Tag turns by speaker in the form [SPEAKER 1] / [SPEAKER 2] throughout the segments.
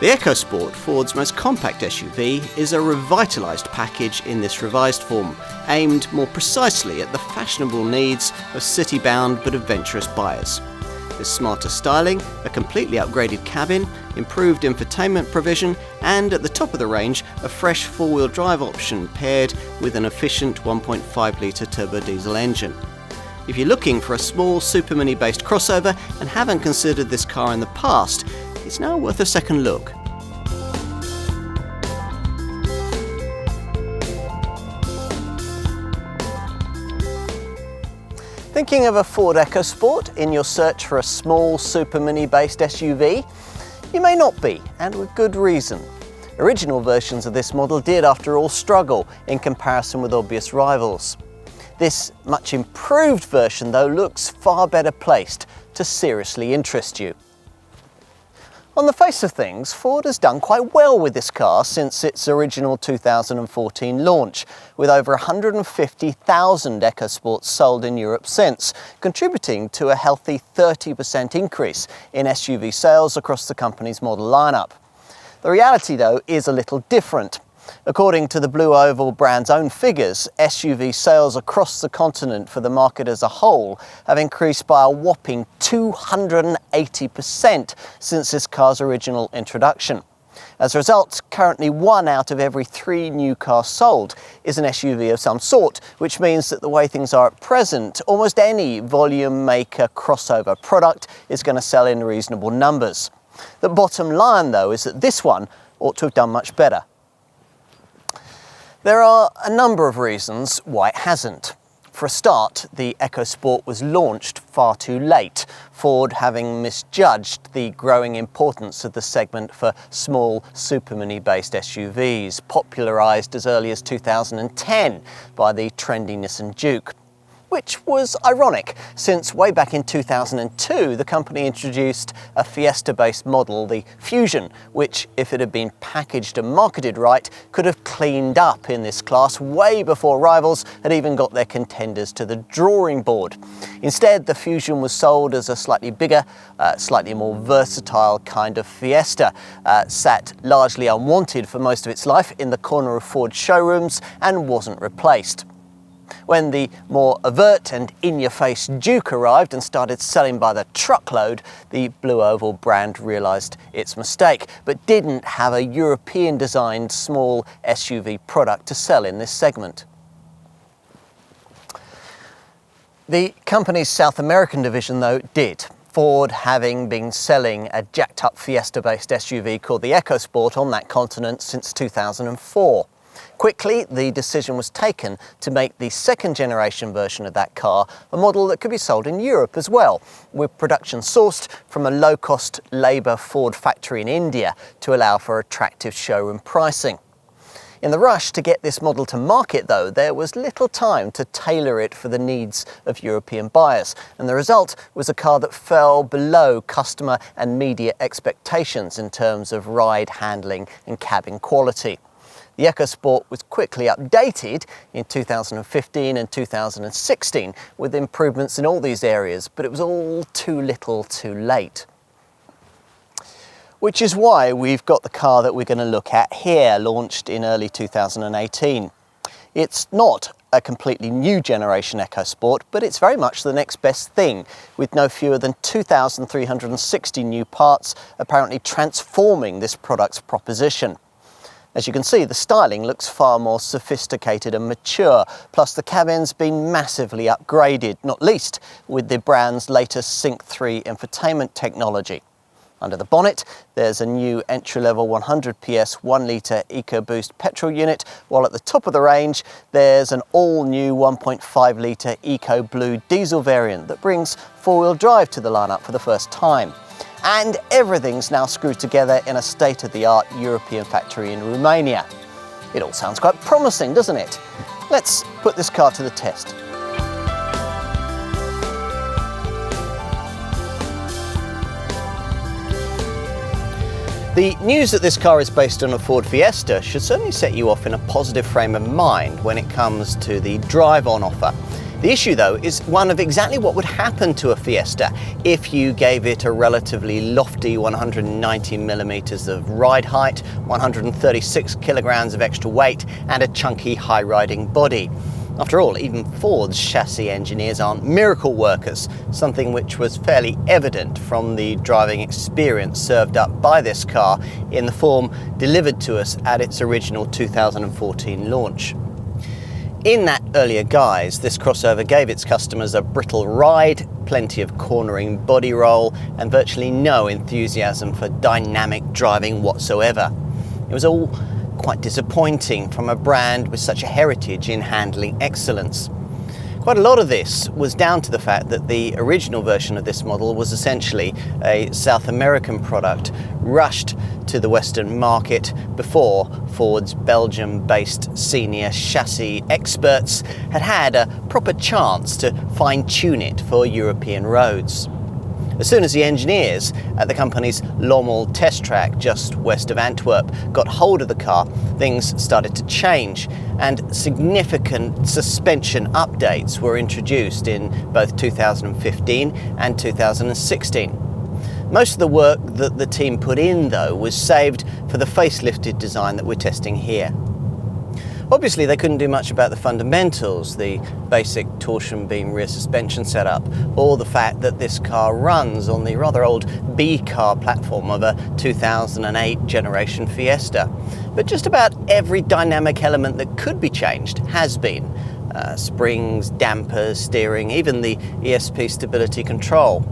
[SPEAKER 1] The EcoSport, Ford's most compact SUV, is a revitalised package in this revised form, aimed more precisely at the fashionable needs of city-bound but adventurous buyers. With smarter styling, a completely upgraded cabin, improved infotainment provision, and at the top of the range, a fresh four-wheel drive option paired with an efficient 1.5-litre turbo diesel engine. If you're looking for a small supermini-based crossover and haven't considered this car in the past, it's now worth a second look. Thinking of a Ford EcoSport in your search for a small supermini-based SUV? You may not be, and with good reason. Original versions of this model did, after all, struggle in comparison with obvious rivals. This much improved version, though, looks far better placed to seriously interest you. On the face of things, Ford has done quite well with this car since its original 2014 launch, with over 150,000 EcoSports sold in Europe since, contributing to a healthy 30% increase in SUV sales across the company's model lineup. The reality, though, is a little different. According to the Blue Oval brand's own figures, SUV sales across the continent for the market as a whole have increased by a whopping 280% since this car's original introduction. As a result, currently 1 out of every 3 new cars sold is an SUV of some sort, which means that the way things are at present, almost any volume maker crossover product is going to sell in reasonable numbers. The bottom line, though, is that this one ought to have done much better. There are a number of reasons why it hasn't. For a start, the EcoSport was launched far too late, Ford having misjudged the growing importance of the segment for small supermini-based SUVs, popularised as early as 2010 by the trendy Nissan Juke. Which was ironic, since way back in 2002 the company introduced a Fiesta-based model, the Fusion, which, if it had been packaged and marketed right, could have cleaned up in this class way before rivals had even got their contenders to the drawing board. Instead, the Fusion was sold as a slightly bigger, slightly more versatile kind of Fiesta, sat largely unwanted for most of its life in the corner of Ford showrooms and wasn't replaced. When the more overt and in-your-face Juke arrived and started selling by the truckload, the Blue Oval brand realised its mistake, but didn't have a European-designed small SUV product to sell in this segment. The company's South American division, though, did. Ford having been selling a jacked-up Fiesta-based SUV called the EcoSport on that continent since 2004. Quickly, the decision was taken to make the second-generation version of that car a model that could be sold in Europe as well, with production sourced from a low-cost Labour Ford factory in India to allow for attractive showroom pricing. In the rush to get this model to market, though, there was little time to tailor it for the needs of European buyers, and the result was a car that fell below customer and media expectations in terms of ride handling and cabin quality. The EcoSport was quickly updated in 2015 and 2016 with improvements in all these areas, but it was all too little too late. Which is why we've got the car that we're going to look at here, launched in early 2018. It's not a completely new generation EcoSport, but it's very much the next best thing, with no fewer than 2,360 new parts apparently transforming this product's proposition. As you can see, the styling looks far more sophisticated and mature, plus the cabin's been massively upgraded, not least with the brand's latest Sync 3 infotainment technology. Under the bonnet, there's a new entry-level 100 PS 1-litre EcoBoost petrol unit, while at the top of the range, there's an all-new 1.5-litre EcoBlue diesel variant that brings four-wheel drive to the lineup for the first time. And everything's now screwed together in a state-of-the-art European factory in Romania. It all sounds quite promising, doesn't it? Let's put this car to the test. The news that this car is based on a Ford Fiesta should certainly set you off in a positive frame of mind when it comes to the drive-on offer. The issue though is one of exactly what would happen to a Fiesta if you gave it a relatively lofty 190 millimeters of ride height, 136 kilograms of extra weight and a chunky high riding body. After all, even Ford's chassis engineers aren't miracle workers, something which was fairly evident from the driving experience served up by this car in the form delivered to us at its original 2014 launch. In that earlier guise, this crossover gave its customers a brittle ride, plenty of cornering body roll, and virtually no enthusiasm for dynamic driving whatsoever. It was all quite disappointing from a brand with such a heritage in handling excellence. Quite a lot of this was down to the fact that the original version of this model was essentially a South American product rushed to the Western market before Ford's Belgium-based senior chassis experts had had a proper chance to fine-tune it for European roads. As soon as the engineers at the company's Lommel test track just west of Antwerp got hold of the car, things started to change and significant suspension updates were introduced in both 2015 and 2016. Most of the work that the team put in, though, was saved for the facelifted design that we're testing here. Obviously, they couldn't do much about the fundamentals, the basic torsion beam rear suspension setup, or the fact that this car runs on the rather old B-car platform of a 2008 generation Fiesta. But just about every dynamic element that could be changed has been. Springs, dampers, steering, even the ESP stability control.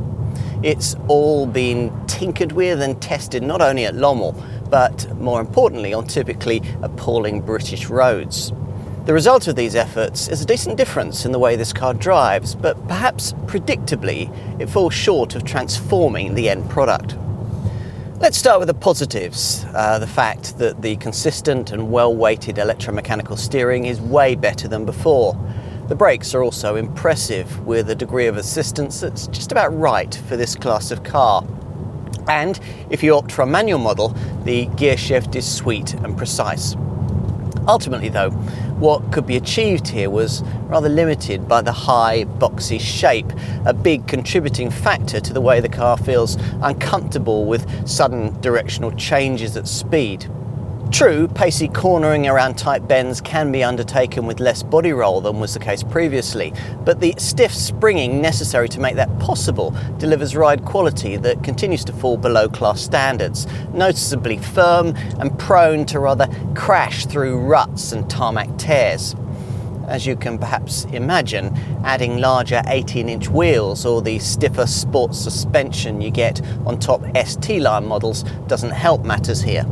[SPEAKER 1] It's all been tinkered with and tested not only at Lommel, but more importantly on typically appalling British roads. The result of these efforts is a decent difference in the way this car drives, but perhaps predictably it falls short of transforming the end product. Let's start with the positives. The fact that the consistent and well-weighted electromechanical steering is way better than before. The brakes are also impressive, with a degree of assistance that's just about right for this class of car. And if you opt for a manual model, the gear shift is sweet and precise. Ultimately though, what could be achieved here was rather limited by the high, boxy shape, a big contributing factor to the way the car feels uncomfortable with sudden directional changes at speed. True, pacey cornering around tight bends can be undertaken with less body roll than was the case previously, but the stiff springing necessary to make that possible delivers ride quality that continues to fall below class standards, noticeably firm and prone to rather crash through ruts and tarmac tears. As you can perhaps imagine, adding larger 18-inch wheels or the stiffer sports suspension you get on top ST-line models doesn't help matters here.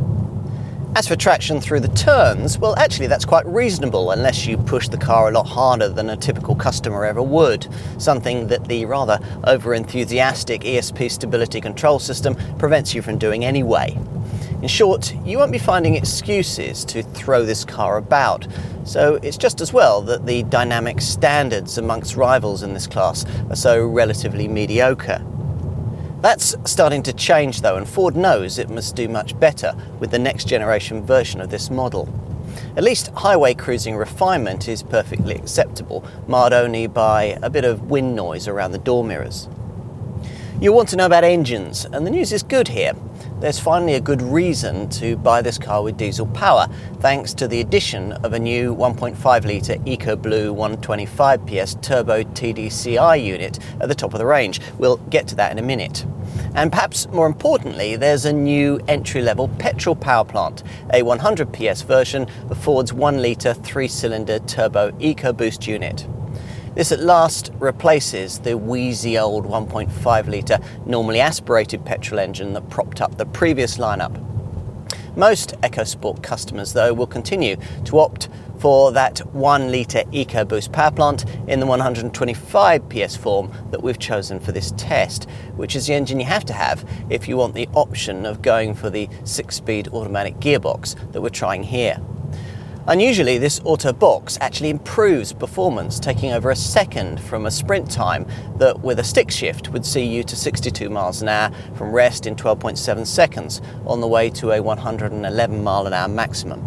[SPEAKER 1] As for traction through the turns, well actually that's quite reasonable unless you push the car a lot harder than a typical customer ever would, something that the rather over-enthusiastic ESP stability control system prevents you from doing anyway. In short, you won't be finding excuses to throw this car about, so it's just as well that the dynamic standards amongst rivals in this class are so relatively mediocre. That's starting to change though, and Ford knows it must do much better with the next generation version of this model. At least highway cruising refinement is perfectly acceptable, marred only by a bit of wind noise around the door mirrors. You'll want to know about engines, and the news is good here. There's finally a good reason to buy this car with diesel power, thanks to the addition of a new 1.5 litre EcoBlue 125 PS turbo TDCi unit at the top of the range. We'll get to that in a minute. And perhaps more importantly, there's a new entry-level petrol power plant, a 100 PS version of Ford's 1 litre 3-cylinder turbo EcoBoost unit. This at last replaces the wheezy old 1.5 litre normally aspirated petrol engine that propped up the previous lineup. Most EcoSport customers though will continue to opt for that 1 litre EcoBoost power plant in the 125 PS form that we've chosen for this test, which is the engine you have to have if you want the option of going for the 6-speed automatic gearbox that we're trying here. Unusually, this auto box actually improves performance, taking over a second from a sprint time that with a stick shift would see you to 62 miles an hour from rest in 12.7 seconds on the way to a 111 mile an hour maximum.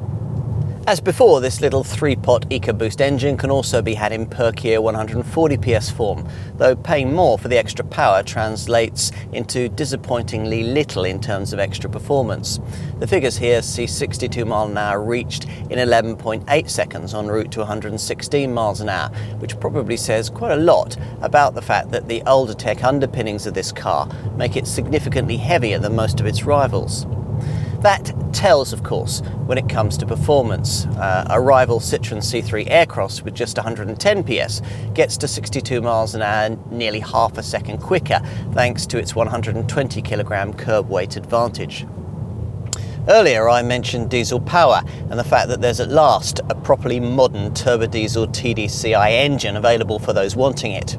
[SPEAKER 1] As before, this little 3-pot EcoBoost engine can also be had in perkier 140 PS form, though paying more for the extra power translates into disappointingly little in terms of extra performance. The figures here see 62 miles an hour reached in 11.8 seconds en route to 116 miles an hour, which probably says quite a lot about the fact that the older tech underpinnings of this car make it significantly heavier than most of its rivals. That tells, of course, when it comes to performance. A rival Citroën C3 Aircross with just 110 PS gets to 62 miles an hour nearly half a second quicker, thanks to its 120 kilogram curb weight advantage. Earlier I mentioned diesel power and the fact that there's at last a properly modern turbodiesel TDCi engine available for those wanting it.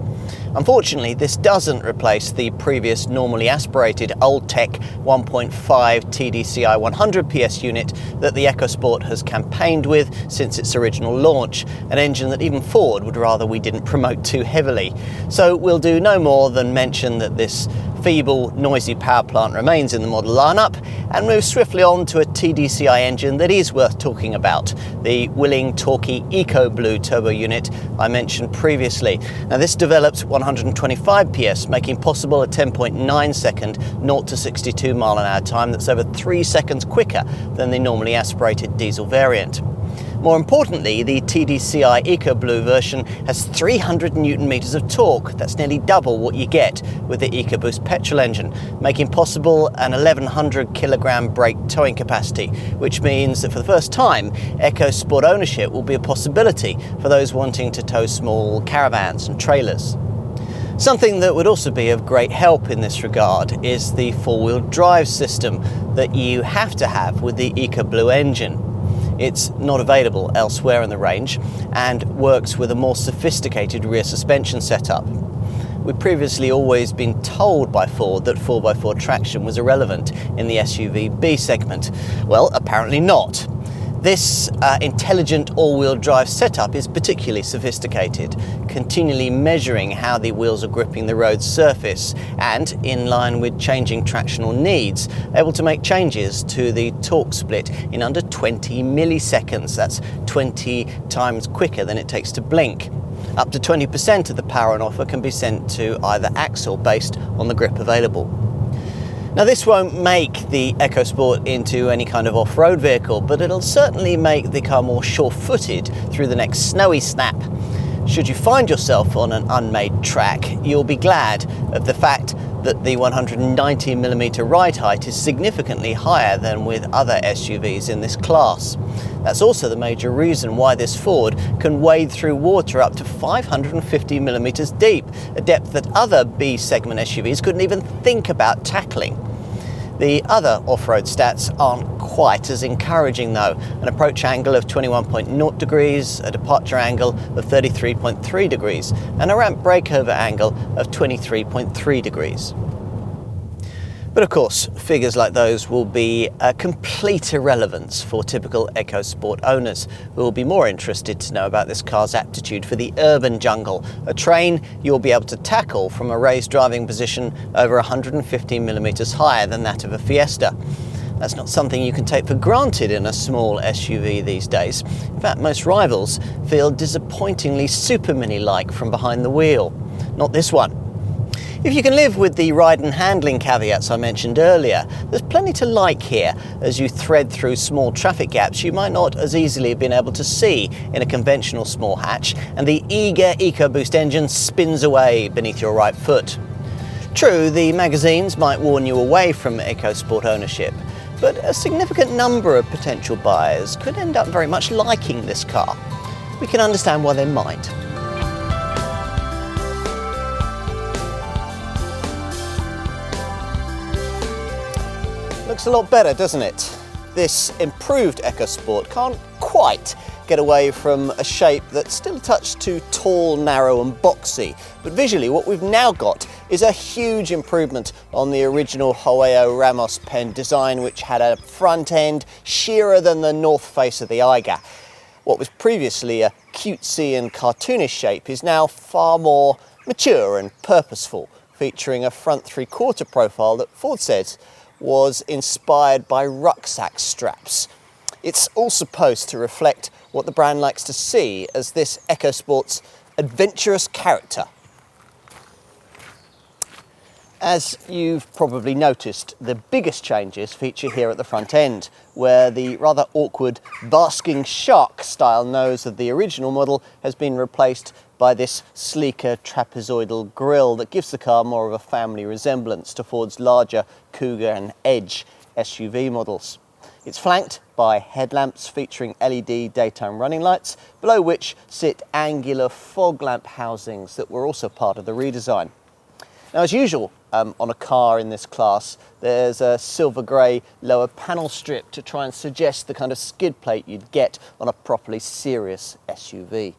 [SPEAKER 1] Unfortunately, this doesn't replace the previous normally aspirated old-tech 1.5 TDCi 100 PS unit that the EcoSport has campaigned with since its original launch, an engine that even Ford would rather we didn't promote too heavily. So we'll do no more than mention that this feeble, noisy power plant remains in the model lineup and move swiftly on to a TDCi engine that is worth talking about, the willing, torquey EcoBlue turbo unit I mentioned previously. Now this develops 125 PS, making possible a 10.9 second 0 to 62 mile an hour time that's over 3 seconds quicker than the normally aspirated diesel variant. More importantly, the TDCi EcoBlue version has 300 Newton meters of torque. That's nearly double what you get with the EcoBoost petrol engine, making possible an 1100 kilogram brake towing capacity, which means that for the first time, EcoSport ownership will be a possibility for those wanting to tow small caravans and trailers. Something that would also be of great help in this regard is the four-wheel drive system that you have to have with the EcoBlue engine. It's not available elsewhere in the range and works with a more sophisticated rear suspension setup. We've previously always been told by Ford that 4x4 traction was irrelevant in the SUV B segment. Well, apparently not. This intelligent all-wheel drive setup is particularly sophisticated, continually measuring how the wheels are gripping the road surface and, in line with changing tractional needs, able to make changes to the torque split in under 20 milliseconds. That's 20 times quicker than it takes to blink. Up to 20% of the power on offer can be sent to either axle based on the grip available. Now this won't make the EcoSport into any kind of off-road vehicle, but it'll certainly make the car more sure-footed through the next snowy snap. Should you find yourself on an unmade track, you'll be glad of the fact that the 190mm ride height is significantly higher than with other SUVs in this class. That's also the major reason why this Ford can wade through water up to 550mm deep, a depth that other B-segment SUVs couldn't even think about tackling. The other off-road stats aren't quite as encouraging though. An approach angle of 21.0 degrees, a departure angle of 33.3 degrees, and a ramp breakover angle of 23.3 degrees. But of course, figures like those will be a complete irrelevance for typical EcoSport owners, who will be more interested to know about this car's aptitude for the urban jungle, a terrain you'll be able to tackle from a raised driving position over 115mm higher than that of a Fiesta. That's not something you can take for granted in a small SUV these days. In fact, most rivals feel disappointingly super mini-like from behind the wheel. Not this one. If you can live with the ride and handling caveats I mentioned earlier, there's plenty to like here as you thread through small traffic gaps you might not as easily have been able to see in a conventional small hatch, and the eager EcoBoost engine spins away beneath your right foot. True, the magazines might warn you away from EcoSport ownership, but a significant number of potential buyers could end up very much liking this car. We can understand why they might. Looks a lot better, doesn't it? This improved EcoSport can't quite get away from a shape that's still a touch too tall, narrow and boxy. But visually what we've now got is a huge improvement on the original Joao Ramos pen design, which had a front end sheerer than the north face of the Eiger. What was previously a cutesy and cartoonish shape is now far more mature and purposeful, featuring a front three-quarter profile that Ford says was inspired by rucksack straps. It's all supposed to reflect what the brand likes to see as this EcoSport's adventurous character. As you've probably noticed, the biggest changes feature here at the front end, where the rather awkward basking shark style nose of the original model has been replaced by this sleeker trapezoidal grille that gives the car more of a family resemblance to Ford's larger Cougar and Edge SUV models. It's flanked by headlamps featuring LED daytime running lights, below which sit angular fog lamp housings that were also part of the redesign. Now, as usual on a car in this class, there's a silver grey lower panel strip to try and suggest the kind of skid plate you'd get on a properly serious SUV.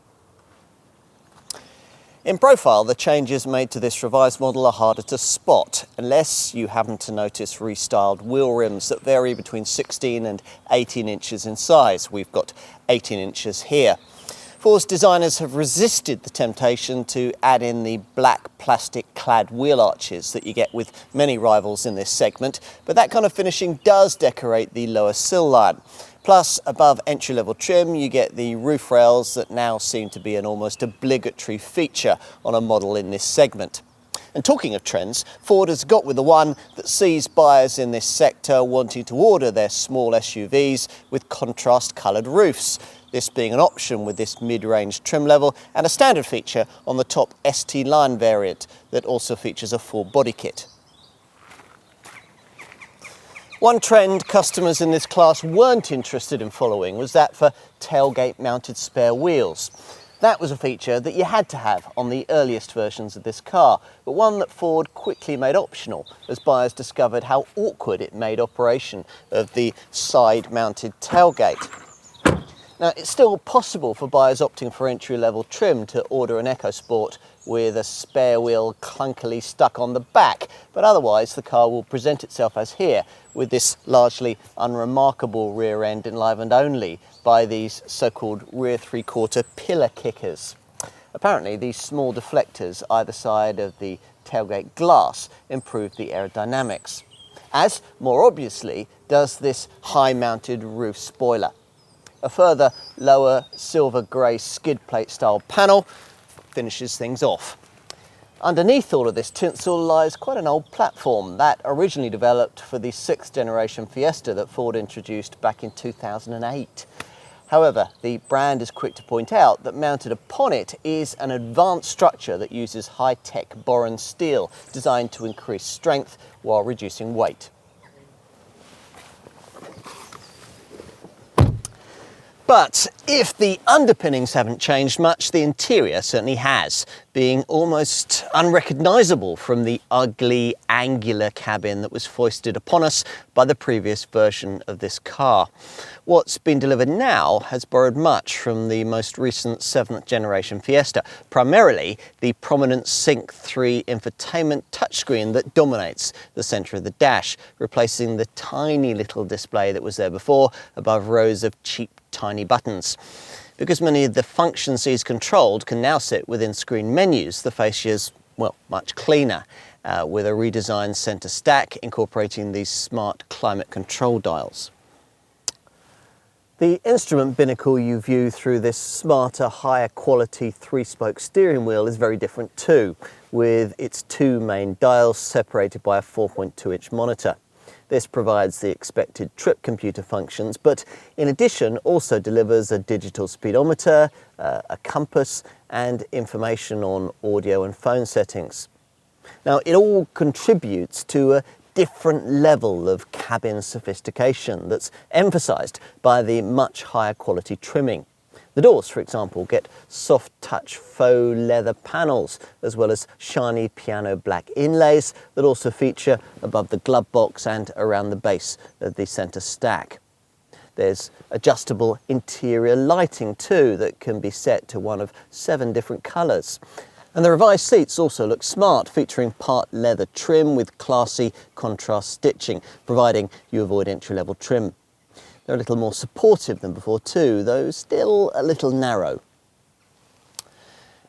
[SPEAKER 1] In profile, the changes made to this revised model are harder to spot, unless you happen to notice restyled wheel rims that vary between 16 and 18 inches in size. We've got 18 inches here. Ford's designers have resisted the temptation to add in the black plastic-clad wheel arches that you get with many rivals in this segment, but that kind of finishing does decorate the lower sill line. Plus, above entry-level trim, you get the roof rails that now seem to be an almost obligatory feature on a model in this segment. And talking of trends, Ford has got with the one that sees buyers in this sector wanting to order their small SUVs with contrast-coloured roofs. This being an option with this mid-range trim level and a standard feature on the top ST line variant that also features a full body kit. One trend customers in this class weren't interested in following was that for tailgate-mounted spare wheels. That was a feature that you had to have on the earliest versions of this car, but one that Ford quickly made optional as buyers discovered how awkward it made operation of the side-mounted tailgate. Now, it's still possible for buyers opting for entry-level trim to order an EcoSport with a spare wheel clunkily stuck on the back, but otherwise the car will present itself as here, with this largely unremarkable rear end enlivened only by these so-called rear three-quarter pillar kickers. Apparently, these small deflectors either side of the tailgate glass improve the aerodynamics, as more obviously does this high-mounted roof spoiler. A further lower silver grey skid plate style panel finishes things off. Underneath all of this tinsel lies quite an old platform that originally developed for the 6th generation Fiesta that Ford introduced back in 2008. However, the brand is quick to point out that mounted upon it is an advanced structure that uses high-tech boron steel designed to increase strength while reducing weight. But if the underpinnings haven't changed much, the interior certainly has, being almost unrecognisable from the ugly, angular cabin that was foisted upon us by the previous version of this car. What's been delivered now has borrowed much from the most recent 7th generation Fiesta, primarily the prominent Sync 3 infotainment touchscreen that dominates the centre of the dash, replacing the tiny little display that was there before above rows of cheap tiny buttons. Because many of the functions he's controlled can now sit within screen menus, the fascia's, well, much cleaner, with a redesigned centre stack incorporating these smart climate control dials. The instrument binnacle you view through this smarter, higher quality 3-spoke steering wheel is very different too, with its 2 main dials separated by a 4.2-inch monitor. This provides the expected trip computer functions, but in addition also delivers a digital speedometer, a compass, and information on audio and phone settings. Now, it all contributes to a different level of cabin sophistication that's emphasised by the much higher quality trimming. The doors, for example, get soft touch faux leather panels, as well as shiny piano black inlays that also feature above the glove box and around the base of the centre stack. There's adjustable interior lighting too that can be set to one of 7 different colours. And the revised seats also look smart, featuring part leather trim with classy contrast stitching, providing you avoid entry-level trim. They're a little more supportive than before too, though still a little narrow.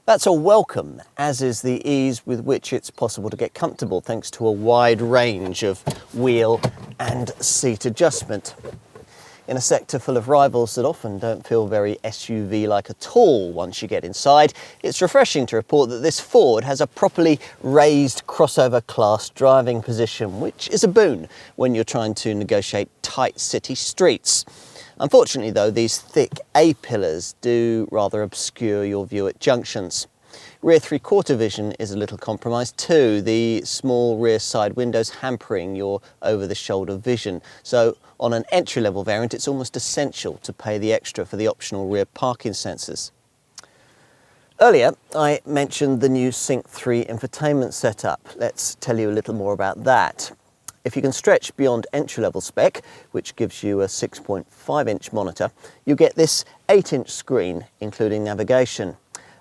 [SPEAKER 1] That's all welcome, as is the ease with which it's possible to get comfortable thanks to a wide range of wheel and seat adjustment. In a sector full of rivals that often don't feel very SUV-like at all once you get inside, it's refreshing to report that this Ford has a properly raised crossover class driving position, which is a boon when you're trying to negotiate tight city streets. Unfortunately though, these thick A-pillars do rather obscure your view at junctions. Rear three-quarter vision is a little compromised too, the small rear side windows hampering your over-the-shoulder vision. So on an entry-level variant, it's almost essential to pay the extra for the optional rear parking sensors. Earlier, I mentioned the new Sync 3 infotainment setup. Let's tell you a little more about that. If you can stretch beyond entry-level spec, which gives you a 6.5-inch monitor, you get this 8-inch screen, including navigation.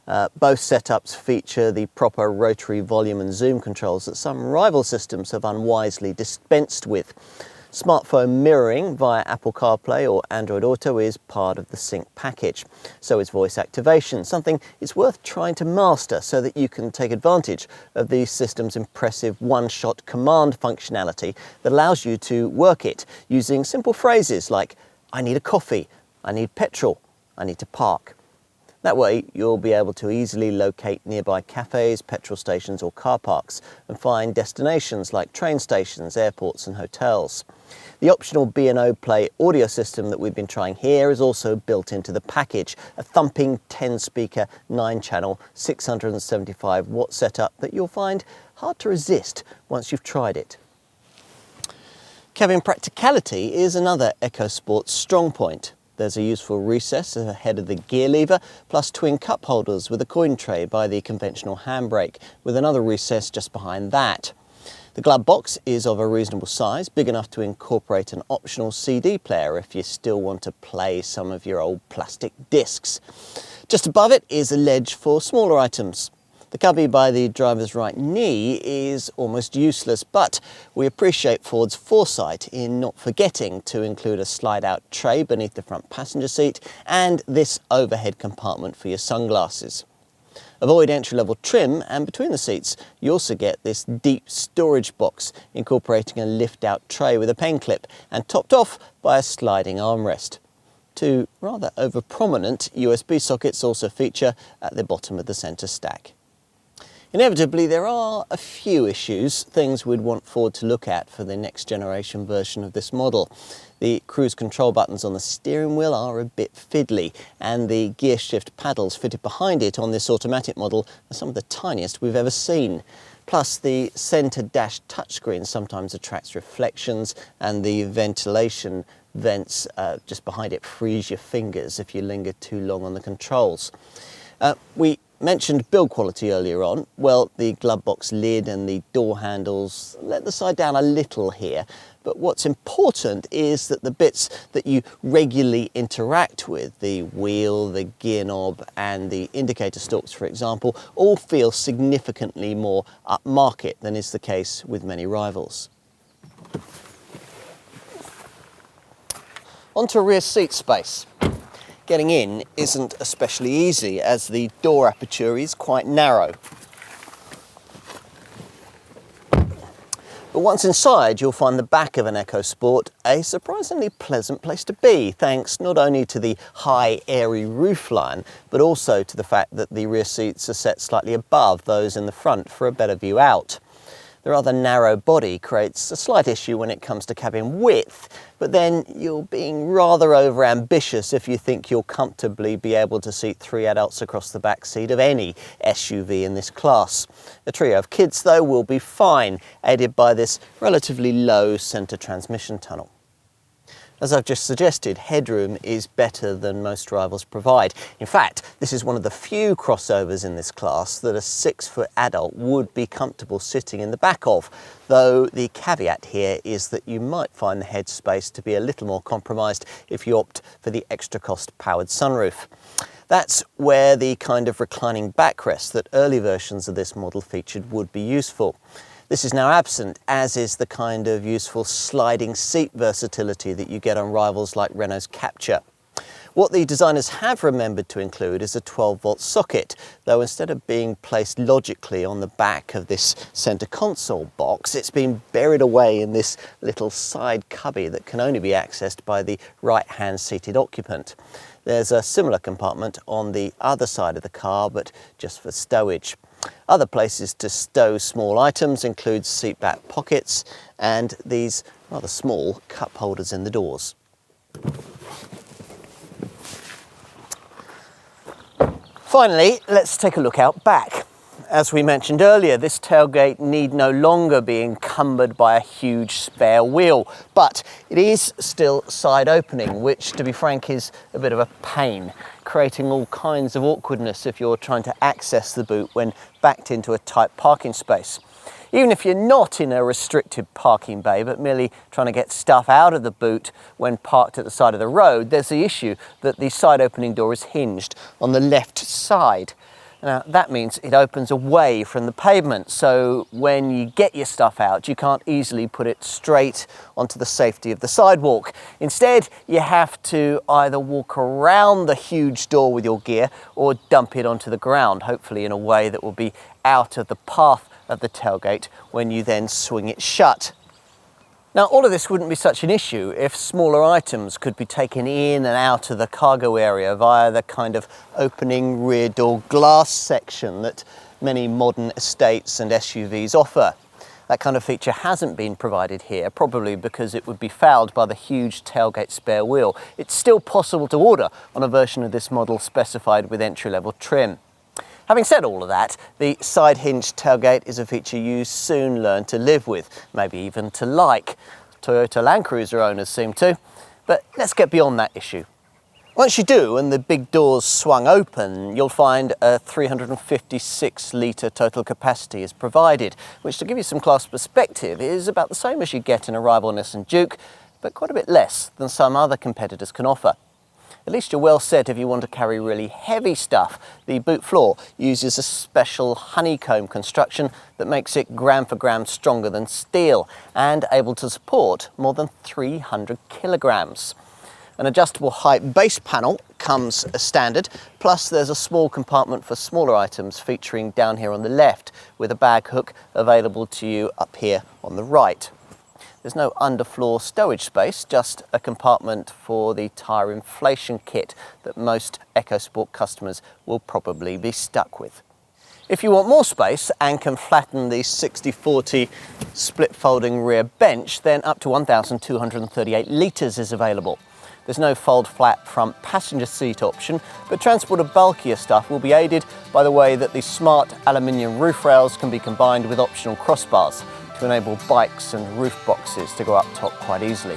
[SPEAKER 1] Both setups feature the proper rotary volume and zoom controls that some rival systems have unwisely dispensed with. Smartphone mirroring via Apple CarPlay or Android Auto is part of the Sync package. So is voice activation, something it's worth trying to master so that you can take advantage of the system's impressive one-shot command functionality that allows you to work it using simple phrases like, "I need a coffee," "I need petrol," "I need to park." That way, you'll be able to easily locate nearby cafes, petrol stations or car parks and find destinations like train stations, airports and hotels. The optional B&O Play audio system that we've been trying here is also built into the package, a thumping 10-speaker, 9-channel, 675-watt setup that you'll find hard to resist once you've tried it. Cabin practicality is another EcoSport's strong point. There's a useful recess ahead of the gear lever, plus twin cup holders with a coin tray by the conventional handbrake, with another recess just behind that. The glove box is of a reasonable size, big enough to incorporate an optional CD player if you still want to play some of your old plastic discs. Just above it is a ledge for smaller items. The cubby by the driver's right knee is almost useless, but we appreciate Ford's foresight in not forgetting to include a slide-out tray beneath the front passenger seat and this overhead compartment for your sunglasses. Avoid entry-level trim, and between the seats you also get this deep storage box incorporating a lift-out tray with a pen clip and topped off by a sliding armrest. Two rather over-prominent USB sockets also feature at the bottom of the centre stack. Inevitably, there are a few issues, things we'd want Ford to look at for the next generation version of this model. The cruise control buttons on the steering wheel are a bit fiddly, and the gear shift paddles fitted behind it on this automatic model are some of the tiniest we've ever seen. Plus, the centre dash touchscreen sometimes attracts reflections, and the ventilation vents just behind it freeze your fingers if you linger too long on the controls. We mentioned build quality earlier on. Well, the glove box lid and the door handles let the side down a little here, but what's important is that the bits that you regularly interact with, the wheel, the gear knob and the indicator stalks, for example, all feel significantly more upmarket than is the case with many rivals. Onto rear seat space. Getting in isn't especially easy as the door aperture is quite narrow. But once inside, you'll find the back of an EcoSport a surprisingly pleasant place to be, thanks not only to the high, airy roofline, but also to the fact that the rear seats are set slightly above those in the front for a better view out. The rather narrow body creates a slight issue when it comes to cabin width, but then you're being rather over-ambitious if you think you'll comfortably be able to seat 3 adults across the back seat of any SUV in this class. A trio of kids, though, will be fine, aided by this relatively low centre transmission tunnel. As I've just suggested, headroom is better than most rivals provide. In fact, this is one of the few crossovers in this class that a 6-foot adult would be comfortable sitting in the back of, though the caveat here is that you might find the headspace to be a little more compromised if you opt for the extra cost powered sunroof. That's where the kind of reclining backrest that early versions of this model featured would be useful. This is now absent, as is the kind of useful sliding seat versatility that you get on rivals like Renault's Captur. What the designers have remembered to include is a 12-volt socket, though instead of being placed logically on the back of this centre console box, it's been buried away in this little side cubby that can only be accessed by the right-hand seated occupant. There's a similar compartment on the other side of the car, but just for stowage. Other places to stow small items include seat back pockets and these rather small cup holders in the doors. Finally, let's take a look out back. As we mentioned earlier, this tailgate need no longer be encumbered by a huge spare wheel, but it is still side opening, which, to be frank, is a bit of a pain, creating all kinds of awkwardness if you're trying to access the boot when backed into a tight parking space. Even if you're not in a restricted parking bay, but merely trying to get stuff out of the boot when parked at the side of the road, there's the issue that the side opening door is hinged on the left side. Now, that means it opens away from the pavement, so when you get your stuff out, you can't easily put it straight onto the safety of the sidewalk. Instead, you have to either walk around the huge door with your gear or dump it onto the ground, hopefully in a way that will be out of the path of the tailgate when you then swing it shut. Now, all of this wouldn't be such an issue if smaller items could be taken in and out of the cargo area via the kind of opening rear door glass section that many modern estates and SUVs offer. That kind of feature hasn't been provided here, probably because it would be fouled by the huge tailgate spare wheel. It's still possible to order on a version of this model specified with entry-level trim. Having said all of that, the side hinge tailgate is a feature you soon learn to live with, maybe even to like. Toyota Land Cruiser owners seem to. But let's get beyond that issue. Once you do and the big doors swung open, you'll find a 356 litre total capacity is provided, which, to give you some class perspective, is about the same as you get in a rival Nissan Juke, but quite a bit less than some other competitors can offer. At least you're well set if you want to carry really heavy stuff. The boot floor uses a special honeycomb construction that makes it gram for gram stronger than steel and able to support more than 300 kilograms. An adjustable height base panel comes as standard, plus there's a small compartment for smaller items featuring down here on the left with a bag hook available to you up here on the right. There's no underfloor stowage space, just a compartment for the tyre inflation kit that most EcoSport customers will probably be stuck with. If you want more space and can flatten the 60/40 split folding rear bench, then up to 1,238 litres is available. There's no fold flat front passenger seat option, but transport of bulkier stuff will be aided by the way that the smart aluminium roof rails can be combined with optional crossbars to enable bikes and roof boxes to go up top quite easily.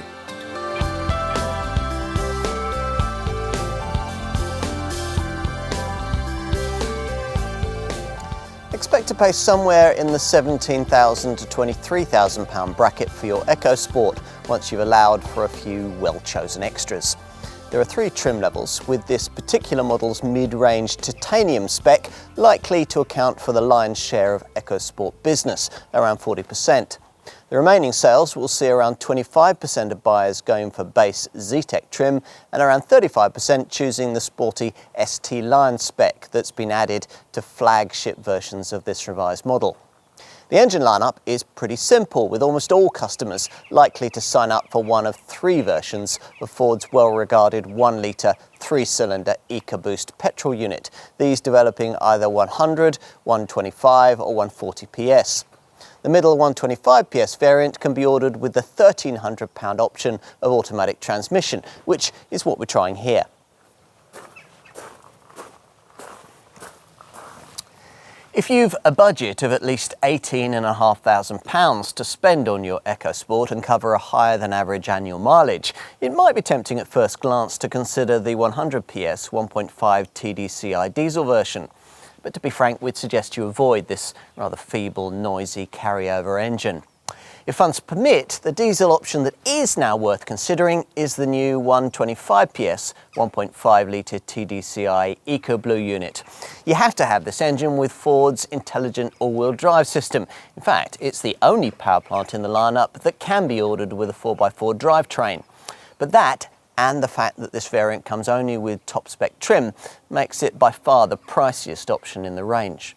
[SPEAKER 1] Expect to pay somewhere in the £17,000 to £23,000 bracket for your EcoSport once you've allowed for a few well-chosen extras. There are 3 trim levels, with this particular model's mid-range titanium spec likely to account for the lion's share of EcoSport business, around 40%. The remaining sales will see around 25% of buyers going for base Z-Tech trim and around 35% choosing the sporty ST Lion spec that's been added to flagship versions of this revised model. The engine lineup is pretty simple, with almost all customers likely to sign up for one of 3 versions of Ford's well-regarded 1-litre 3-cylinder EcoBoost petrol unit, these developing either 100, 125 or 140 PS. The middle 125 PS variant can be ordered with the £1,300 option of automatic transmission, which is what we're trying here. If you've a budget of at least £18,500 to spend on your EcoSport and cover a higher than average annual mileage, it might be tempting at first glance to consider the 100 PS 1.5 TDCi diesel version. But to be frank, we'd suggest you avoid this rather feeble, noisy carryover engine. If funds permit, the diesel option that is now worth considering is the new 125 PS 1.5 litre TDCi EcoBlue unit. You have to have this engine with Ford's intelligent all-wheel drive system. In fact, it's the only power plant in the lineup that can be ordered with a 4x4 drivetrain. But that and the fact that this variant comes only with top spec trim makes it by far the priciest option in the range.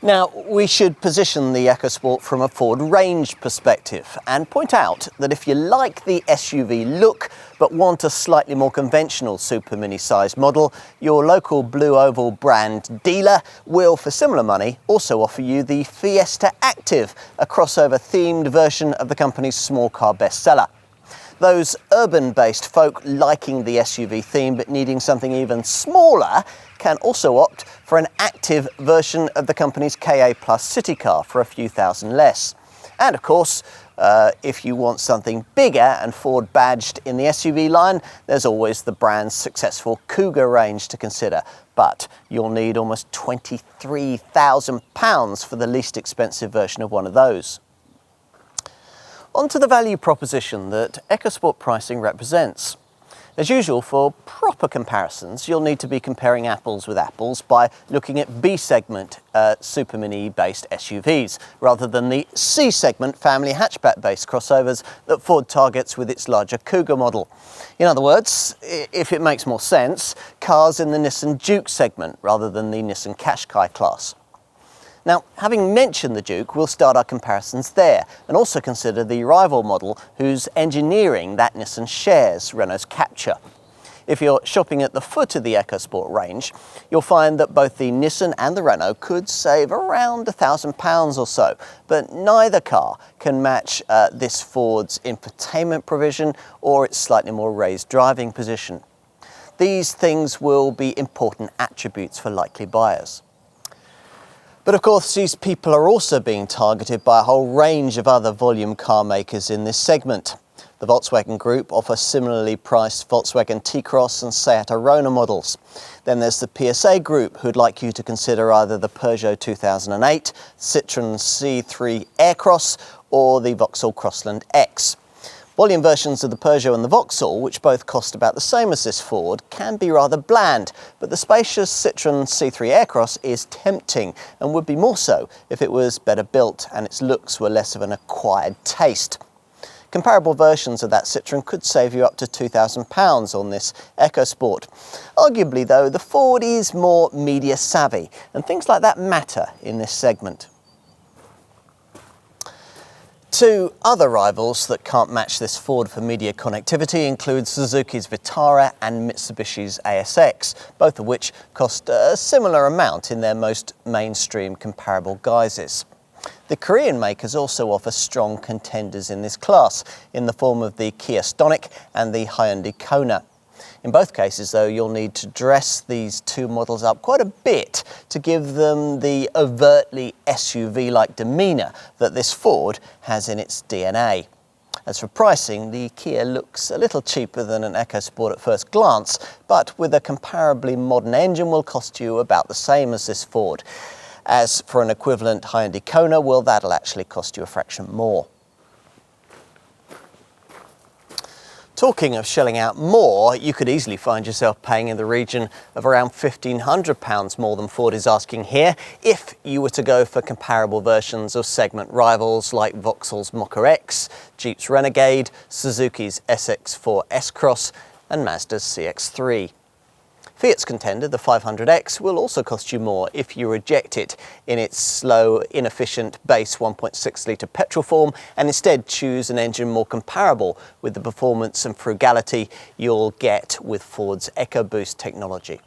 [SPEAKER 1] Now, we should position the EcoSport from a Ford range perspective and point out that if you like the SUV look but want a slightly more conventional super mini sized model, your local Blue Oval brand dealer will, for similar money, also offer you the Fiesta Active, a crossover themed version of the company's small car bestseller. Those urban-based folk liking the SUV theme but needing something even smaller can also opt for an active version of the company's KA Plus city car for a few thousand less. And of course, if you want something bigger and Ford badged in the SUV line, there's always the brand's successful Cougar range to consider. But you'll need almost £23,000 for the least expensive version of one of those. On to the value proposition that EcoSport pricing represents. As usual, for proper comparisons, you'll need to be comparing apples with apples by looking at B-segment supermini-based SUVs, rather than the C-segment family hatchback-based crossovers that Ford targets with its larger Cougar model. In other words, if it makes more sense, cars in the Nissan Juke segment rather than the Nissan Qashqai class. Now, having mentioned the Juke, we'll start our comparisons there and also consider the rival model whose engineering that Nissan shares, Renault's Captur. If you're shopping at the foot of the EcoSport range, you'll find that both the Nissan and the Renault could save around £1,000 or so, but neither car can match this Ford's infotainment provision or its slightly more raised driving position. These things will be important attributes for likely buyers. But of course, these people are also being targeted by a whole range of other volume car makers in this segment. The Volkswagen Group offers similarly priced Volkswagen T-Cross and Seat Arona models. Then there's the PSA Group, who'd like you to consider either the Peugeot 2008, Citroën C3 Aircross or the Vauxhall Crossland X. Volume versions of the Peugeot and the Vauxhall, which both cost about the same as this Ford, can be rather bland, but the spacious Citroën C3 Aircross is tempting and would be more so if it was better built and its looks were less of an acquired taste. Comparable versions of that Citroën could save you up to £2,000 on this EcoSport. Arguably though, the Ford is more media savvy, and things like that matter in this segment. Two other rivals that can't match this Ford for media connectivity include Suzuki's Vitara and Mitsubishi's ASX, both of which cost a similar amount in their most mainstream comparable guises. The Korean makers also offer strong contenders in this class, in the form of the Kia Stonic and the Hyundai Kona. In both cases, though, you'll need to dress these two models up quite a bit to give them the overtly SUV-like demeanour that this Ford has in its DNA. As for pricing, the Kia looks a little cheaper than an EcoSport at first glance, but with a comparably modern engine will cost you about the same as this Ford. As for an equivalent Hyundai Kona, well, that'll actually cost you a fraction more. Talking of shelling out more, you could easily find yourself paying in the region of around £1,500 more than Ford is asking here if you were to go for comparable versions of segment rivals like Vauxhall's Mokka X, Jeep's Renegade, Suzuki's SX4 S-Cross and Mazda's CX-3. Fiat's contender, the 500X, will also cost you more if you reject it in its slow, inefficient base 1.6-litre petrol form and instead choose an engine more comparable with the performance and frugality you'll get with Ford's EcoBoost technology.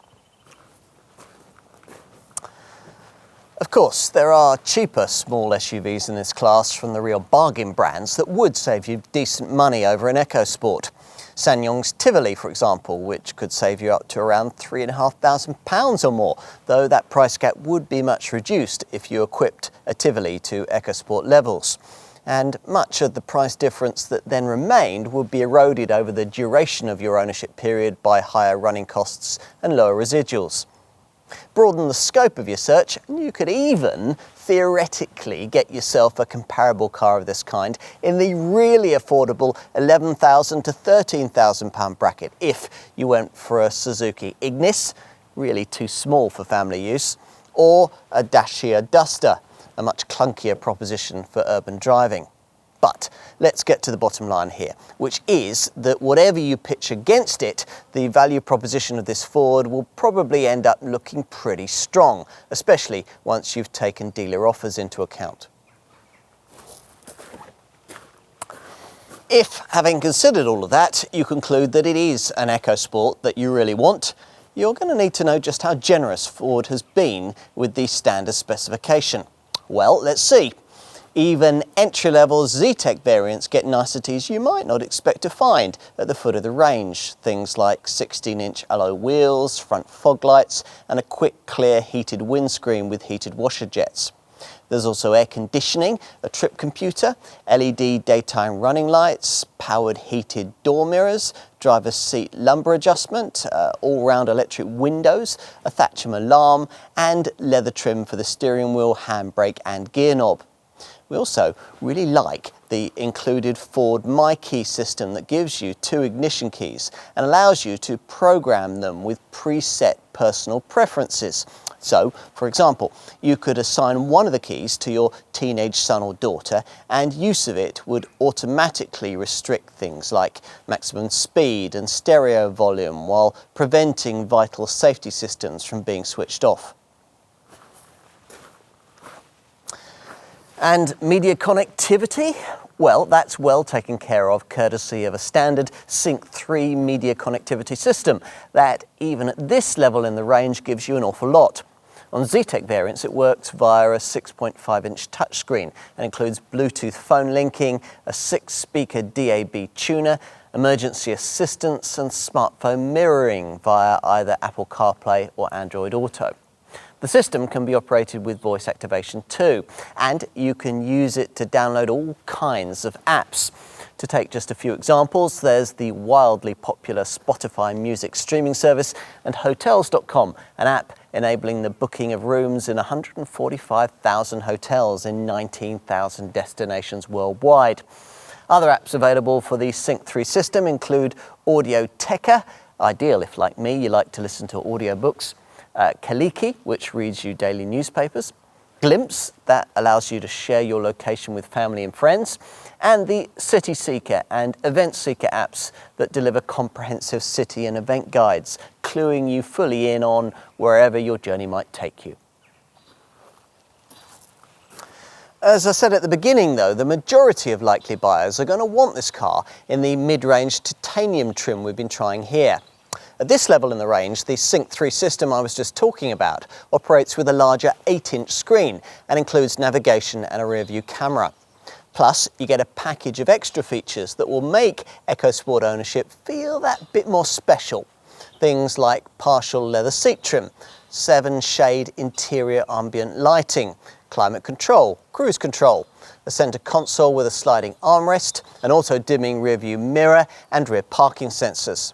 [SPEAKER 1] Of course, there are cheaper small SUVs in this class from the real bargain brands that would save you decent money over an EcoSport. SsangYong's Tivoli, for example, which could save you up to around £3,500 or more, though that price gap would be much reduced if you equipped a Tivoli to EcoSport levels. And much of the price difference that then remained would be eroded over the duration of your ownership period by higher running costs and lower residuals. Broaden the scope of your search, and you could even theoretically get yourself a comparable car of this kind in the really affordable £11,000 to £13,000 bracket if you went for a Suzuki Ignis, really too small for family use, or a Dacia Duster, a much clunkier proposition for urban driving. But let's get to the bottom line here, which is that whatever you pitch against it, the value proposition of this Ford will probably end up looking pretty strong, especially once you've taken dealer offers into account. If, having considered all of that, you conclude that it is an EcoSport that you really want, you're going to need to know just how generous Ford has been with the standard specification. Well, let's see. Even entry-level Z-Tech variants get niceties you might not expect to find at the foot of the range. Things like 16-inch alloy wheels, front fog lights, and a quick, clear heated windscreen with heated washer jets. There's also air conditioning, a trip computer, LED daytime running lights, powered heated door mirrors, driver's seat lumbar adjustment, all-round electric windows, a Thatcham alarm, and leather trim for the steering wheel, handbrake and gear knob. We also really like the included Ford My Key system that gives you 2 ignition keys and allows you to program them with preset personal preferences. So, for example, you could assign one of the keys to your teenage son or daughter, and use of it would automatically restrict things like maximum speed and stereo volume while preventing vital safety systems from being switched off. And media connectivity? Well, that's well taken care of courtesy of a standard Sync 3 media connectivity system that, even at this level in the range, gives you an awful lot. On Z-Tech variants, it works via a 6.5-inch touchscreen and includes Bluetooth phone linking, a 6-speaker DAB tuner, emergency assistance and smartphone mirroring via either Apple CarPlay or Android Auto. The system can be operated with voice activation too, and you can use it to download all kinds of apps. To take just a few examples, there's the wildly popular Spotify music streaming service and Hotels.com, an app enabling the booking of rooms in 145,000 hotels in 19,000 destinations worldwide. Other apps available for the Sync 3 system include Audioteca, ideal if, like me, you like to listen to audiobooks, Kaliki, which reads you daily newspapers, Glimpse, that allows you to share your location with family and friends, and the City Seeker and Event Seeker apps that deliver comprehensive city and event guides, cluing you fully in on wherever your journey might take you. As I said at the beginning though, the majority of likely buyers are going to want this car in the mid-range titanium trim we've been trying here. At this level in the range, the Sync 3 system I was just talking about operates with a larger 8-inch screen and includes navigation and a rear-view camera. Plus, you get a package of extra features that will make EcoSport ownership feel that bit more special. Things like partial leather seat trim, 7-shade interior ambient lighting, climate control, cruise control, a centre console with a sliding armrest, an auto-dimming rear-view mirror and rear parking sensors.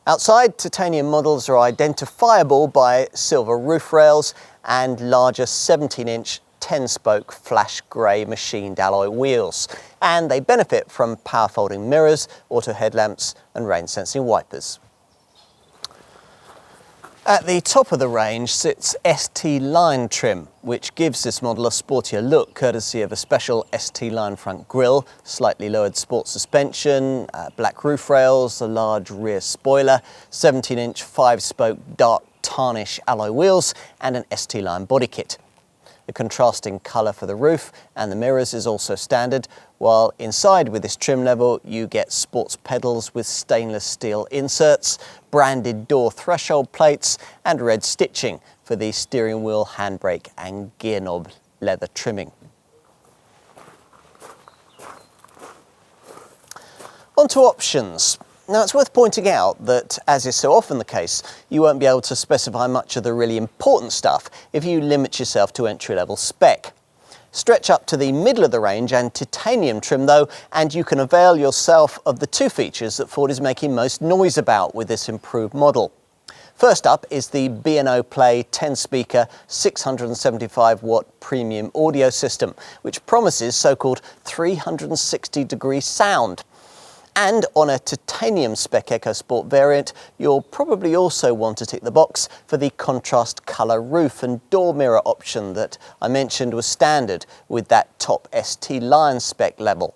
[SPEAKER 1] Outside, titanium models are identifiable by silver roof rails and larger 17-inch 10-spoke flash grey machined alloy wheels, and they benefit from power folding mirrors, auto headlamps and rain sensing wipers. At the top of the range sits ST Line trim, which gives this model a sportier look courtesy of a special ST Line front grille, slightly lowered sport suspension, black roof rails, a large rear spoiler, 17-inch 5-spoke dark tarnish alloy wheels and an ST Line body kit. The contrasting colour for the roof and the mirrors is also standard, while inside with this trim level you get sports pedals with stainless steel inserts, branded door threshold plates and red stitching for the steering wheel, handbrake and gear knob leather trimming. On to options. Now, it's worth pointing out that, as is so often the case, you won't be able to specify much of the really important stuff if you limit yourself to entry-level spec. Stretch up to the middle of the range and titanium trim though, and you can avail yourself of the 2 features that Ford is making most noise about with this improved model. First up is the B&O Play 10-speaker 675-watt premium audio system, which promises so-called 360-degree sound. And on a titanium spec EcoSport variant, you'll probably also want to tick the box for the contrast colour roof and door mirror option that I mentioned was standard with that top ST Line spec level.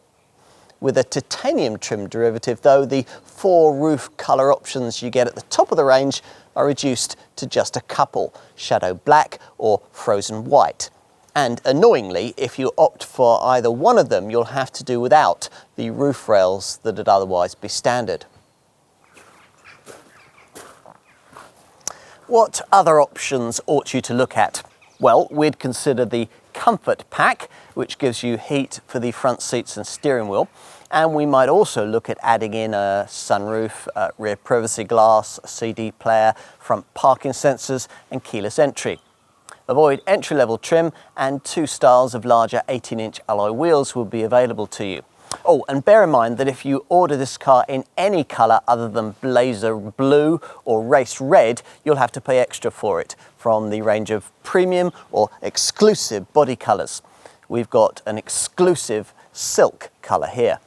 [SPEAKER 1] With a titanium trim derivative though, the 4 roof colour options you get at the top of the range are reduced to just a couple: shadow black or frozen white. And annoyingly, if you opt for either one of them, you'll have to do without the roof rails that would otherwise be standard. What other options ought you to look at? Well, we'd consider the Comfort Pack, which gives you heat for the front seats and steering wheel. And we might also look at adding in a sunroof, rear privacy glass, a CD player, front parking sensors and keyless entry. Avoid entry-level trim, and 2 styles of larger 18-inch alloy wheels will be available to you. Oh, and bear in mind that if you order this car in any colour other than blazer blue or race red, you'll have to pay extra for it from the range of premium or exclusive body colours. We've got an exclusive silk colour here.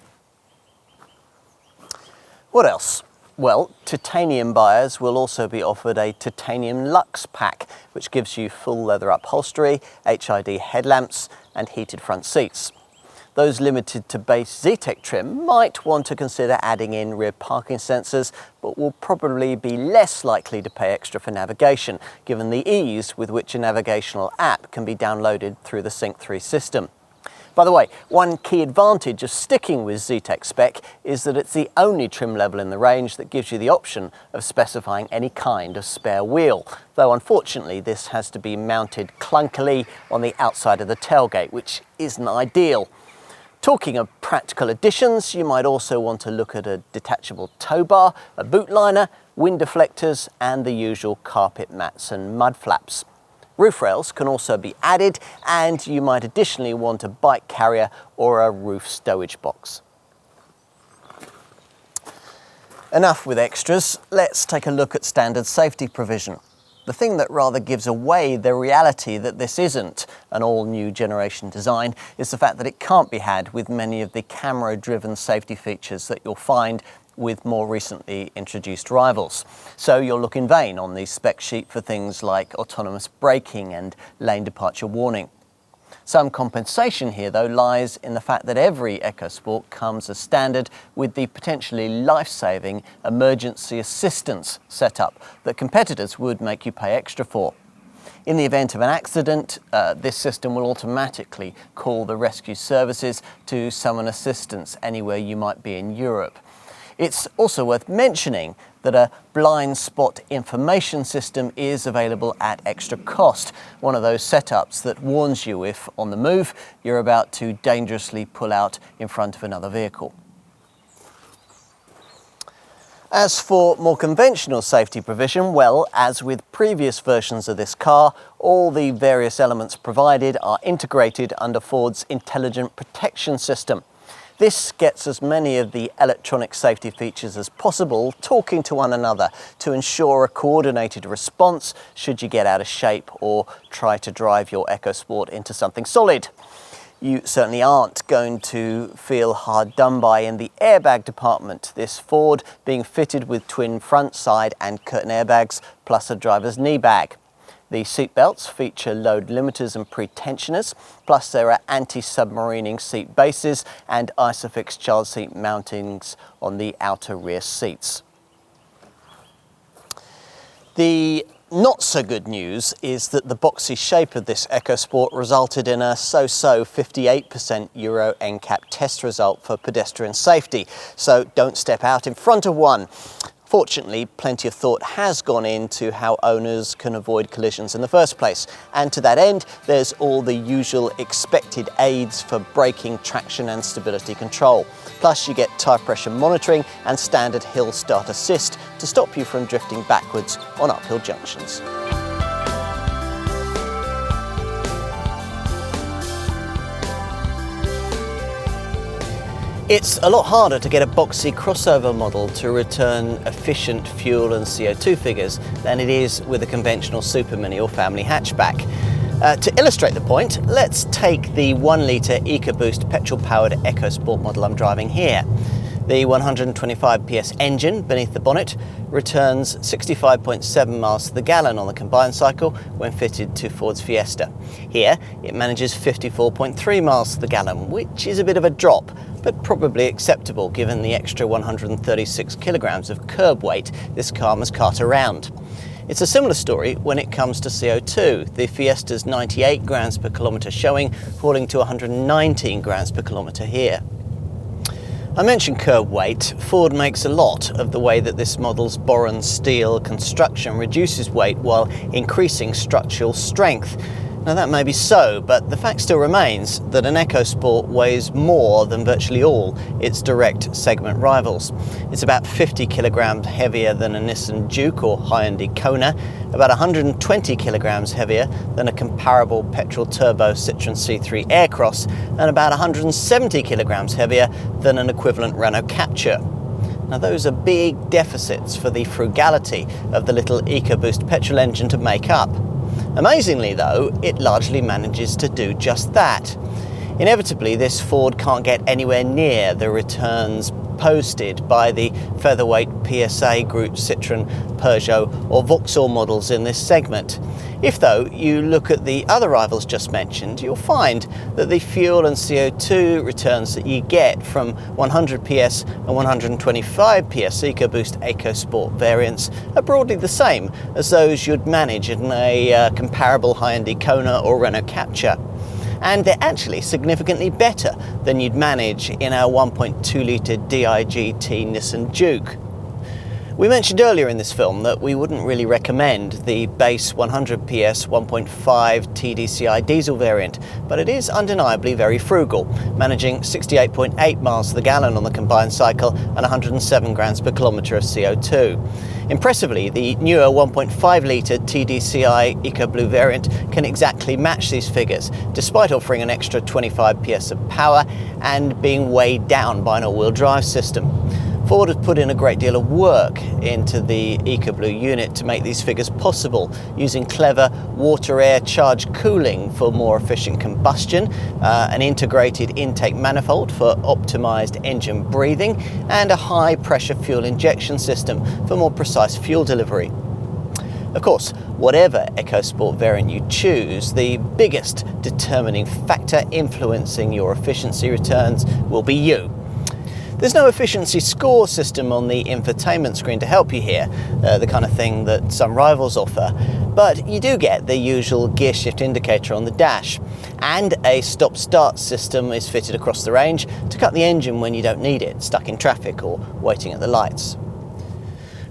[SPEAKER 1] What else? Well, titanium buyers will also be offered a titanium luxe pack, which gives you full leather upholstery, HID headlamps and heated front seats. Those limited to base Zetec trim might want to consider adding in rear parking sensors, but will probably be less likely to pay extra for navigation, given the ease with which a navigational app can be downloaded through the Sync 3 system. By the way, one key advantage of sticking with Zetec spec is that it's the only trim level in the range that gives you the option of specifying any kind of spare wheel, though unfortunately this has to be mounted clunkily on the outside of the tailgate, which isn't ideal. Talking of practical additions, you might also want to look at a detachable tow bar, a boot liner, wind deflectors and the usual carpet mats and mud flaps. Roof rails can also be added, and you might additionally want a bike carrier or a roof stowage box. Enough with extras, let's take a look at standard safety provision. The thing that rather gives away the reality that this isn't an all-new generation design is the fact that it can't be had with many of the camera-driven safety features that you'll find with more recently introduced rivals. So you'll look in vain on the spec sheet for things like autonomous braking and lane departure warning. Some compensation here though lies in the fact that every EcoSport comes as standard with the potentially life-saving emergency assistance setup that competitors would make you pay extra for. In the event of an accident, this system will automatically call the rescue services to summon assistance anywhere you might be in Europe. It's also worth mentioning that a blind spot information system is available at extra cost, one of those setups that warns you if, on the move, you're about to dangerously pull out in front of another vehicle. As for more conventional safety provision, well, as with previous versions of this car, all the various elements provided are integrated under Ford's Intelligent Protection System. This gets as many of the electronic safety features as possible talking to one another to ensure a coordinated response should you get out of shape or try to drive your EcoSport into something solid. You certainly aren't going to feel hard done by in the airbag department, this Ford being fitted with twin front, side and curtain airbags plus a driver's knee bag. The seat belts feature load limiters and pre-tensioners, plus there are anti-submarining seat bases and Isofix child seat mountings on the outer rear seats. The not so good news is that the boxy shape of this EcoSport resulted in a so-so 58% Euro NCAP test result for pedestrian safety, so don't step out in front of one. Fortunately, plenty of thought has gone into how owners can avoid collisions in the first place. And to that end, there's all the usual expected aids for braking, traction and stability control. Plus you get tyre pressure monitoring and standard hill start assist to stop you from drifting backwards on uphill junctions. It's a lot harder to get a boxy crossover model to return efficient fuel and CO2 figures than it is with a conventional Super Mini or family hatchback. To illustrate the point, let's take the 1 litre EcoBoost petrol-powered EcoSport model I'm driving here. The 125 PS engine beneath the bonnet returns 65.7 miles to the gallon on the combined cycle when fitted to Ford's Fiesta. Here it manages 54.3 miles to the gallon, which is a bit of a drop, but probably acceptable given the extra 136 kilograms of curb weight this car must cart around. It's a similar story when it comes to CO2, the Fiesta's 98 grams per kilometre showing falling to 119 grams per kilometre here. I mentioned curb weight. Ford makes a lot of the way that this model's boron steel construction reduces weight while increasing structural strength. Now that may be so, but the fact still remains that an EcoSport weighs more than virtually all its direct segment rivals. It's about 50 kilograms heavier than a Nissan Juke or Hyundai Kona, about 120 kilograms heavier than a comparable petrol turbo Citroën C3 Aircross, and about 170 kilograms heavier than an equivalent Renault Captur. Now those are big deficits for the frugality of the little EcoBoost petrol engine to make up. Amazingly though, it largely manages to do just that. Inevitably, this Ford can't get anywhere near the returns posted by the featherweight PSA Group Citroën, Peugeot or Vauxhall models in this segment. If though you look at the other rivals just mentioned, you'll find that the fuel and CO2 returns that you get from 100 PS and 125 PS EcoBoost EcoSport variants are broadly the same as those you'd manage in a comparable Hyundai Kona or Renault Captur. And they're actually significantly better than you'd manage in our 1.2 litre DIGT Nissan Juke. We mentioned earlier in this film that we wouldn't really recommend the base 100 PS 1.5 TDCi diesel variant, but it is undeniably very frugal, managing 68.8 miles to the gallon on the combined cycle and 107 grams per kilometre of CO2. Impressively, the newer 1.5 litre TDCi EcoBlue variant can exactly match these figures, despite offering an extra 25 PS of power and being weighed down by an all-wheel drive system. Ford has put in a great deal of work into the EcoBlue unit to make these figures possible, using clever water-air charge cooling for more efficient combustion, an integrated intake manifold for optimised engine breathing, and a high-pressure fuel injection system for more precise fuel delivery. Of course, whatever EcoSport variant you choose, the biggest determining factor influencing your efficiency returns will be you. There's no efficiency score system on the infotainment screen to help you here, the kind of thing that some rivals offer, but you do get the usual gear shift indicator on the dash, and a stop-start system is fitted across the range to cut the engine when you don't need it, stuck in traffic or waiting at the lights.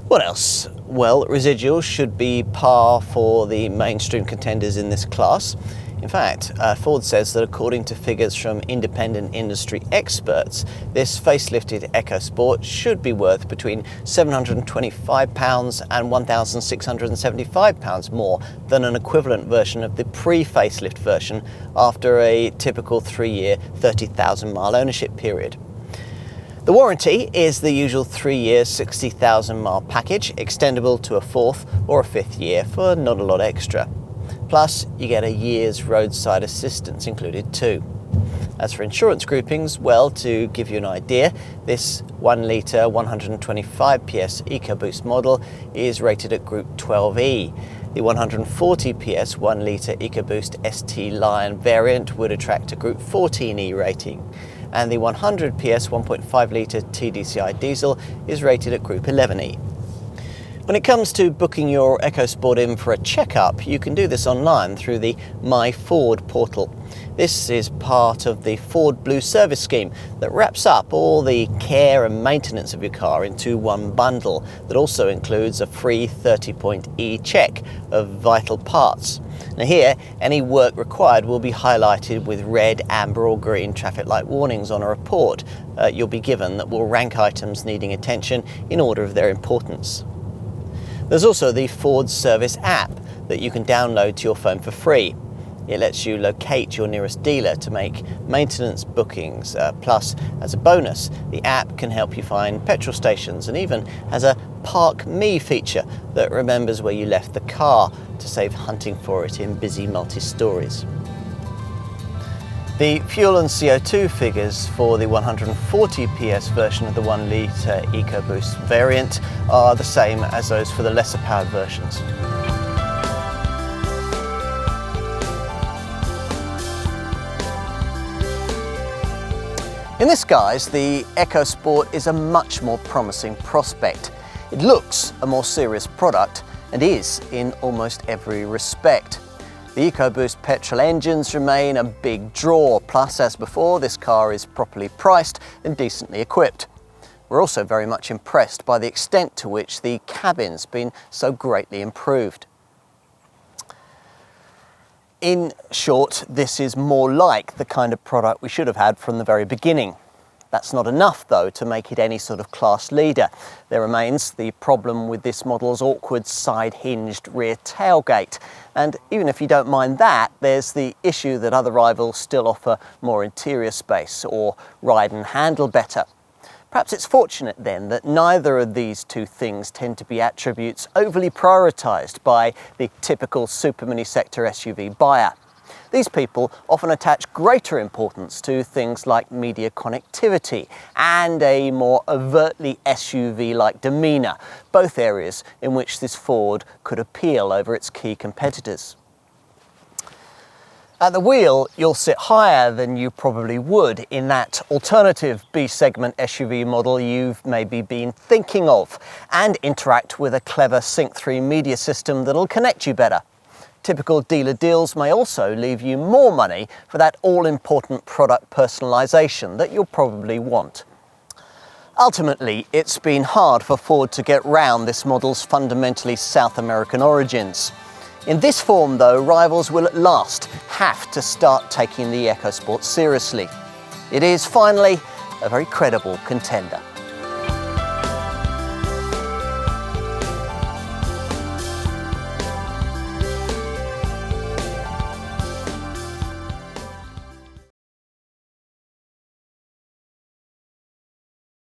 [SPEAKER 1] What else? Well, residuals should be par for the mainstream contenders in this class. In fact, Ford says that according to figures from independent industry experts, this facelifted EcoSport should be worth between £725 and £1,675 more than an equivalent version of the pre-facelift version after a typical 3-year, 30,000 mile ownership period. The warranty is the usual 3-year, 60,000 mile package, extendable to a 4th or a 5th year for not a lot extra. Plus, you get a year's roadside assistance included too. As for insurance groupings, well, to give you an idea, this 1 litre 125 PS EcoBoost model is rated at Group 12E. The 140 PS 1 litre EcoBoost ST Lion variant would attract a Group 14E rating, and the 100 PS 1.5 litre TDCi diesel is rated at Group 11E. When it comes to booking your EcoSport in for a checkup, you can do this online through the My Ford portal. This is part of the Ford Blue service scheme that wraps up all the care and maintenance of your car into one bundle that also includes a free 30-point e-check of vital parts. Now here, any work required will be highlighted with red, amber or green traffic light warnings on a report you'll be given that will rank items needing attention in order of their importance. There's also the Ford Service app that you can download to your phone for free. It lets you locate your nearest dealer to make maintenance bookings. Plus, as a bonus, the app can help you find petrol stations and even has a Park Me feature that remembers where you left the car to save hunting for it in busy multi-stories. The fuel and CO2 figures for the 140 PS version of the 1 litre EcoBoost variant are the same as those for the lesser powered versions. In this guise, the EcoSport is a much more promising prospect. It looks a more serious product and is in almost every respect. The EcoBoost petrol engines remain a big draw, plus as before, this car is properly priced and decently equipped. We're also very much impressed by the extent to which the cabin's been so greatly improved. In short, this is more like the kind of product we should have had from the very beginning. That's not enough, though, to make it any sort of class leader. There remains the problem with this model's awkward side-hinged rear tailgate. And even if you don't mind that, there's the issue that other rivals still offer more interior space or ride and handle better. Perhaps it's fortunate then that neither of these two things tend to be attributes overly prioritised by the typical supermini sector SUV buyer. These people often attach greater importance to things like media connectivity and a more overtly SUV-like demeanour, both areas in which this Ford could appeal over its key competitors. At the wheel, you'll sit higher than you probably would in that alternative B-segment SUV model you've maybe been thinking of, and interact with a clever Sync 3 media system that'll connect you better. Typical dealer deals may also leave you more money for that all-important product personalisation that you'll probably want. Ultimately, it's been hard for Ford to get round this model's fundamentally South American origins. In this form, though, rivals will at last have to start taking the EcoSport seriously. It is finally a very credible contender.